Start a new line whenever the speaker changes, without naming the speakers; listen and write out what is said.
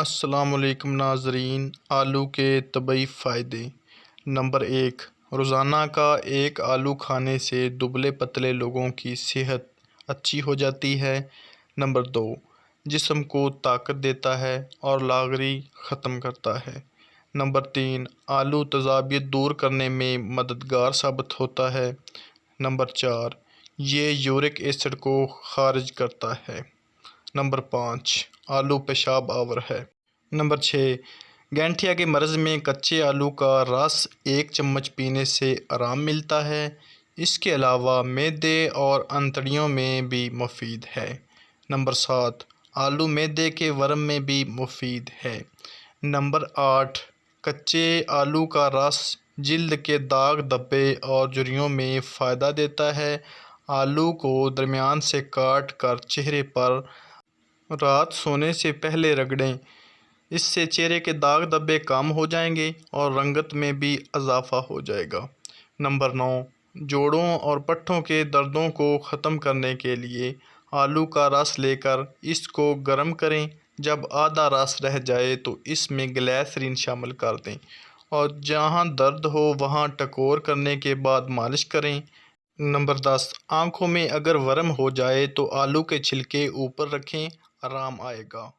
السلام علیکم ناظرین، آلو کے طبی فائدے۔ نمبر 1، روزانہ کا ایک آلو کھانے سے دبلے پتلے لوگوں کی صحت اچھی ہو جاتی ہے۔ نمبر 2، جسم کو طاقت دیتا ہے اور لاغری ختم کرتا ہے۔ نمبر 3، آلو تیزابیت دور کرنے میں مددگار ثابت ہوتا ہے۔ نمبر 4، یہ یورک ایسڈ کو خارج کرتا ہے۔ نمبر 5، آلو پیشاب آور ہے۔ نمبر 6، گینٹھیا کے مرض میں کچے آلو کا رس 1 چمچ پینے سے آرام ملتا ہے۔ اس کے علاوہ معدے اور انتڑیوں میں بھی مفید ہے۔ نمبر 7، آلو معدے کے ورم میں بھی مفید ہے۔ نمبر 8، کچے آلو کا رس جلد کے داغ دھبے اور جھریوں میں فائدہ دیتا ہے۔ آلو کو درمیان سے کاٹ کر چہرے پر رات سونے سے پہلے رگڑیں، اس سے چہرے کے داغ دھبے کم ہو جائیں گے اور رنگت میں بھی اضافہ ہو جائے گا۔ نمبر 9، جوڑوں اور پٹھوں کے دردوں کو ختم کرنے کے لیے آلو کا رس لے کر اس کو گرم کریں۔ جب آدھا رس رہ جائے تو اس میں گلیسرین شامل کر دیں اور جہاں درد ہو وہاں ٹکور کرنے کے بعد مالش کریں۔ نمبر 10، آنکھوں میں اگر ورم ہو جائے تو آلو کے چھلکے اوپر رکھیں، آرام آئے گا۔